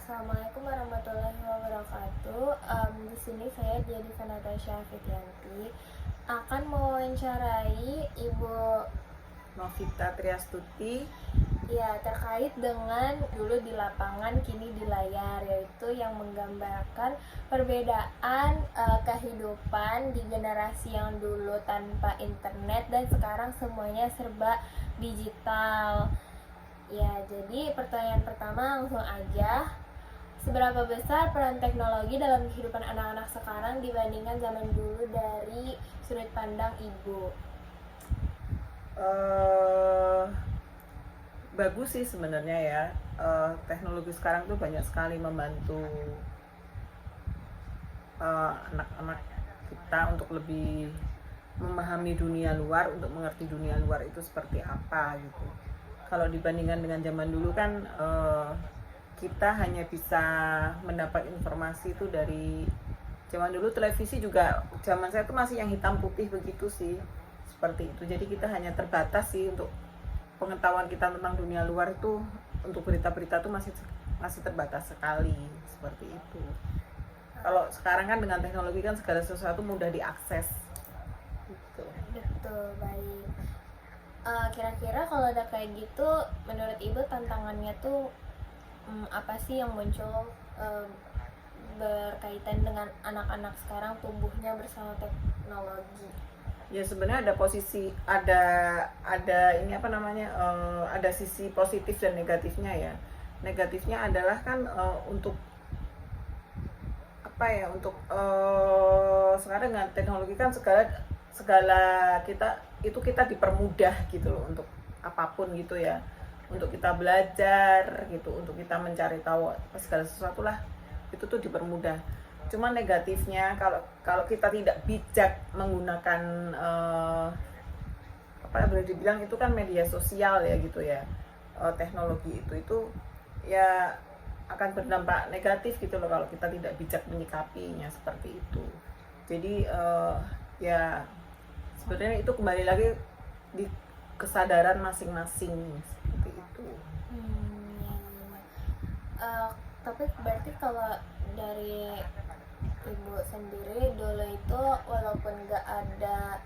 Assalamualaikum warahmatullahi wabarakatuh. Di sini saya jadi Natasha Fityanti akan mewawancarai Ibu Novita Triastuti. ya terkait dengan dulu di lapangan kini di layar, yaitu yang menggambarkan perbedaan kehidupan di generasi yang dulu tanpa internet dan sekarang semuanya serba digital. Ya, jadi pertanyaan pertama langsung aja. Seberapa besar peran teknologi dalam kehidupan anak-anak sekarang dibandingkan zaman dulu dari sudut pandang Ibu? Bagus sih sebenarnya ya. Teknologi sekarang tuh banyak sekali membantu anak-anak kita untuk lebih memahami dunia luar, untuk mengerti dunia luar itu seperti apa gitu. Kalau dibandingkan dengan zaman dulu kan kita hanya bisa mendapat informasi itu dari zaman dulu. Televisi juga zaman saya tuh masih yang hitam putih begitu sih, seperti itu. Jadi kita hanya terbatas sih untuk pengetahuan kita tentang dunia luar itu. Untuk berita-berita tuh masih terbatas sekali, seperti itu. Kalau sekarang kan dengan teknologi kan segala sesuatu mudah diakses gitu. Betul, baik. Kira-kira kalau ada kayak gitu, menurut Ibu tantangannya tuh apa sih yang muncul berkaitan dengan anak-anak sekarang tumbuhnya bersama teknologi? Ya sebenarnya ada ini apa namanya, ada sisi positif dan negatifnya ya. Negatifnya adalah kan untuk apa ya, untuk sekarang dengan teknologi kan segala kita dipermudah gitu loh untuk apapun gitu ya, untuk kita belajar gitu, untuk kita mencari tahu segala sesuatu lah, itu tuh dipermudah. Cuma negatifnya kalau kita tidak bijak menggunakan apa boleh dibilang itu kan media sosial ya gitu ya, teknologi itu ya akan berdampak negatif gitu loh kalau kita tidak bijak menyikapinya seperti itu. Jadi ya sebenarnya itu kembali lagi di kesadaran masing-masing seperti itu. Tapi berarti kalau dari Ibu sendiri dulu itu walaupun nggak ada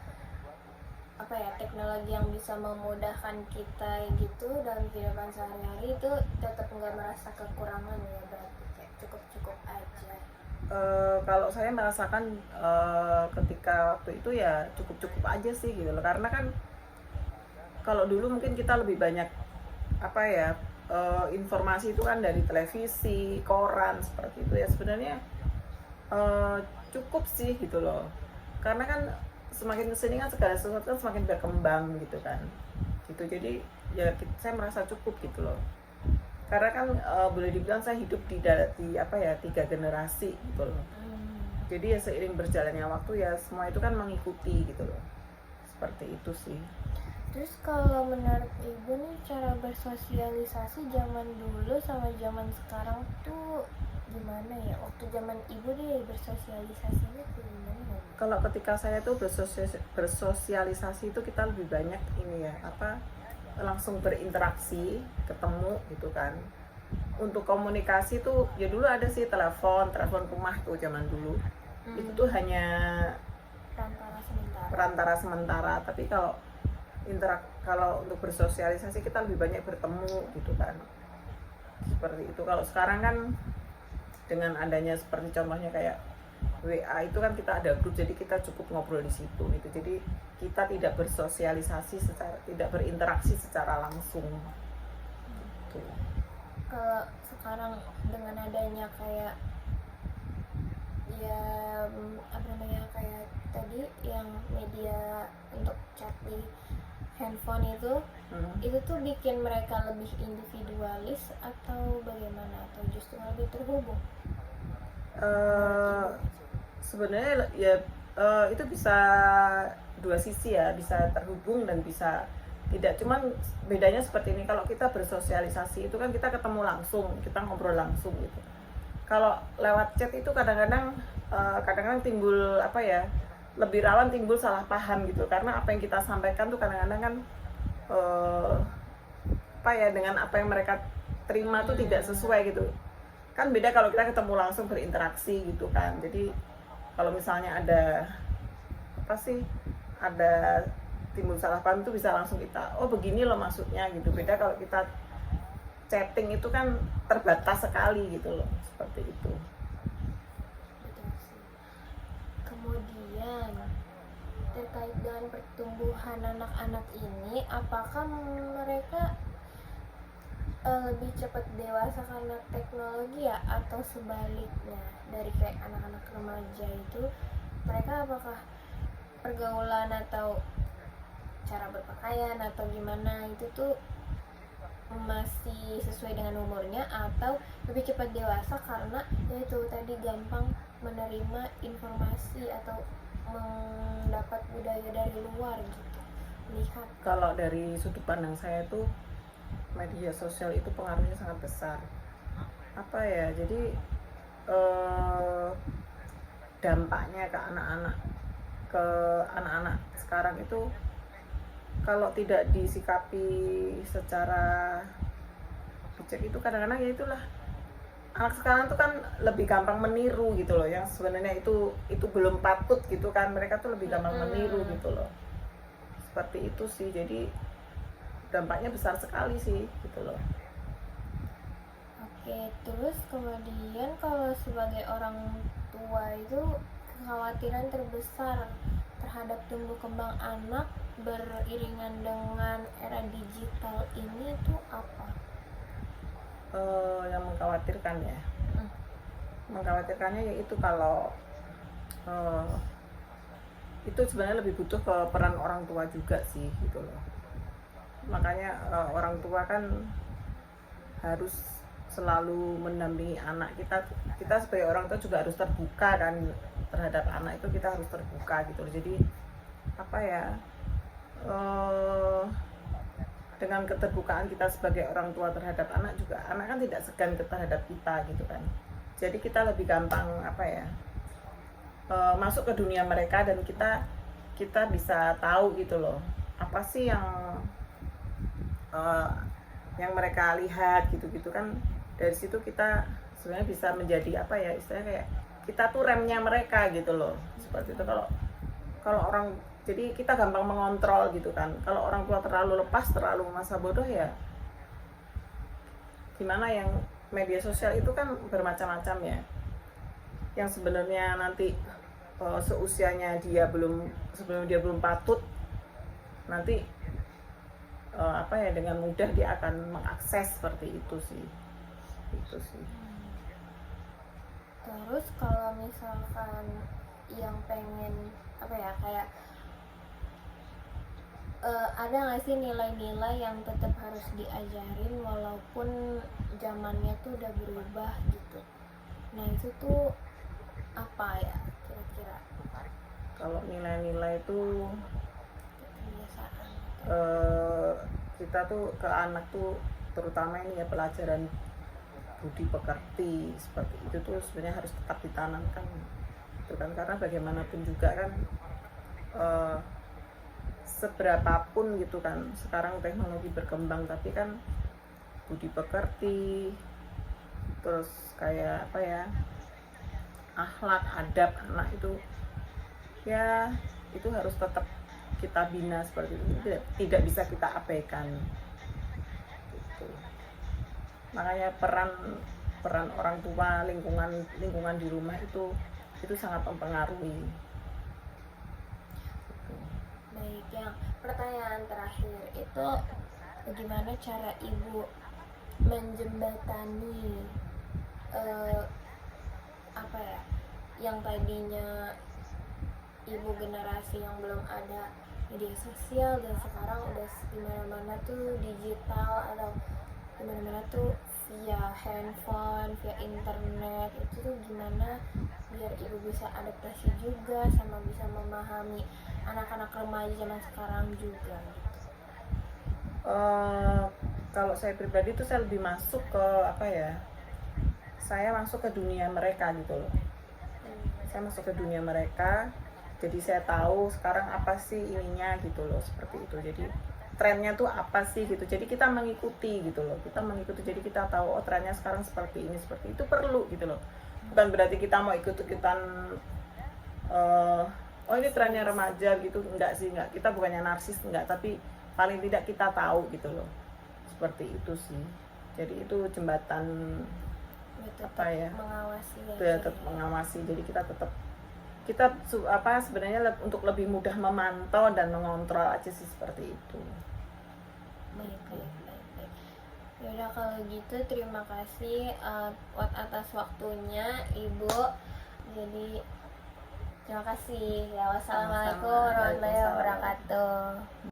apa ya teknologi yang bisa memudahkan kita gitu dalam kehidupan sehari-hari, itu tetap nggak merasa kekurangan ya, berarti kayak cukup aja. Kalau saya merasakan ketika waktu itu ya cukup aja sih gitu loh, karena kan kalau dulu mungkin kita lebih banyak apa ya, informasi itu kan dari televisi, koran seperti itu ya. Sebenarnya cukup sih gitu loh, karena kan semakin kesini kan segala sesuatu kan semakin berkembang gitu kan gitu. Jadi ya saya merasa cukup gitu loh, karena kan boleh dibilang saya hidup di apa ya 3 generasi gitu loh. Jadi ya seiring berjalannya waktu ya semua itu kan mengikuti gitu loh, seperti itu sih. Terus kalau menurut Ibu nih, cara bersosialisasi zaman dulu sama zaman sekarang tuh gimana ya? Waktu zaman Ibu deh bersosialisasinya tuh gimana? Kalau ketika saya tuh bersosialisasi itu kita lebih banyak ini ya, apa, langsung berinteraksi, ketemu gitu kan. Untuk komunikasi tuh ya dulu ada sih telepon rumah tuh zaman dulu. Itu tuh hanya perantara sementara. Tapi kalau untuk bersosialisasi kita lebih banyak bertemu gitu kan, seperti itu. Kalau sekarang kan dengan adanya seperti contohnya kayak WA itu kan kita ada grup, jadi kita cukup ngobrol di situ gitu. Jadi kita tidak tidak berinteraksi secara langsung gitu. Kalau sekarang dengan adanya kayak ya apa namanya, kayak tadi yang media untuk chat di handphone itu tuh bikin mereka lebih individualis atau bagaimana, atau justru lebih terhubung? Sebenarnya ya itu bisa dua sisi ya, bisa terhubung dan bisa tidak. Cuman bedanya seperti ini, kalau kita bersosialisasi itu kan kita ketemu langsung, kita ngobrol langsung gitu. Kalau lewat chat itu kadang-kadang timbul apa ya, lebih rawan timbul salah paham gitu, karena apa yang kita sampaikan tuh kadang-kadang kan apa ya, dengan apa yang mereka terima tuh tidak sesuai gitu. kan beda kalau kita ketemu langsung berinteraksi gitu kan. Jadi kalau misalnya ada apa sih, ada timbul salah paham itu bisa langsung kita, oh begini loh maksudnya gitu. Beda kalau kita chatting itu kan terbatas sekali gitu loh, seperti itu. Betul sih. Kemudian terkait dengan pertumbuhan anak-anak ini, apakah mereka lebih cepat dewasa karena teknologi ya, atau sebaliknya dari kayak anak-anak remaja itu mereka apakah pergaulan atau cara berpakaian atau gimana itu tuh masih sesuai dengan umurnya, atau lebih cepat dewasa karena yaitu tadi gampang menerima informasi atau mendapat budaya dari luar gitu. Lihat Kalau dari sudut pandang saya tuh media sosial itu pengaruhnya sangat besar. Apa ya, jadi dampaknya ke anak-anak sekarang itu kalau tidak disikapi secara bijak itu kadang-kadang ya itulah, anak sekarang tuh kan lebih gampang meniru gitu loh, yang sebenarnya itu belum patut gitu kan, mereka tuh lebih gampang meniru gitu loh, seperti itu sih. Jadi dampaknya besar sekali sih gitu loh. Oke, terus kemudian kalau sebagai orang tua itu kekhawatiran terbesar terhadap tumbuh kembang anak beriringan dengan era digital ini itu apa? Yang mengkhawatirkan ya, mengkhawatirkannya yaitu kalau itu sebenarnya lebih butuh ke peran orang tua juga sih gitu loh. Makanya orang tua kan harus selalu mendampingi anak kita. Kita sebagai orang tua juga harus terbuka kan terhadap anak itu, kita harus terbuka gitu loh. Jadi apa ya, dengan keterbukaan kita sebagai orang tua terhadap anak juga, anak kan tidak segan terhadap kita gitu kan. Jadi kita lebih gampang apa ya, masuk ke dunia mereka, dan kita bisa tahu gitu loh apa sih yang mereka lihat gitu kan. Dari situ kita sebenarnya bisa menjadi apa ya, istilahnya kayak kita tuh remnya mereka gitu loh, seperti itu. Kalau orang, jadi kita gampang mengontrol gitu kan. Kalau orang tua terlalu lepas, terlalu masa bodoh ya gimana. Yang media sosial itu kan bermacam-macam ya, yang sebenarnya nanti seusianya dia sebelum dia belum patut, nanti apa ya, dengan mudah dia akan mengakses seperti itu sih. Terus kalau misalkan yang pengen apa ya, kayak ada nggak sih nilai-nilai yang tetap harus diajarin walaupun zamannya tuh udah berubah gitu? Nah itu tuh apa ya kira-kira? Kalau nilai-nilai itu Kebiasaan. kita tuh ke anak tuh terutama ini ya, pelajaran budi pekerti seperti itu tuh sebenarnya harus tetap ditanamkan itu kan. Karena bagaimanapun juga kan seberapapun gitu kan sekarang teknologi berkembang, tapi kan budi pekerti, terus kayak apa ya, akhlak adab anak itu ya, itu harus tetap kita bina seperti itu, tidak bisa kita abaikan gitu. Makanya peran orang tua, lingkungan di rumah itu sangat mempengaruhi. Baik, yang pertanyaan terakhir itu bagaimana cara ibu menjembatani apa ya, yang tadinya ibu generasi yang belum ada media sosial dan sekarang udah dimana-mana tuh digital, atau dimana-mana tuh via handphone, via internet, itu tuh gimana biar ibu bisa adaptasi juga sama bisa memahami anak-anak remaja zaman sekarang juga gitu. Kalau saya pribadi tuh saya lebih masuk ke apa ya, saya masuk ke dunia mereka gitu loh. Saya masuk ke dunia mereka, jadi saya tahu sekarang apa sih ininya gitu loh, seperti itu. Jadi trennya tuh apa sih gitu. Jadi kita mengikuti gitu loh, kita mengikuti, jadi kita tahu oh trennya sekarang seperti ini, seperti itu, perlu gitu loh. Bukan berarti kita mau ikut-ikutan oh ini trennya remaja gitu, enggak sih, enggak, kita bukannya narsis, enggak, tapi paling tidak kita tahu gitu loh, seperti itu sih. Jadi itu jembatan apa ya, mengawasi ya, itu ya, tetap mengawasi. Jadi kita sebenarnya untuk lebih mudah memantau dan mengontrol aja sih, seperti itu. baik. Yaudah kalau gitu terima kasih atas waktunya Ibu. Jadi terima kasih ya. Wassalamualaikum warahmatullahi wabarakatuh.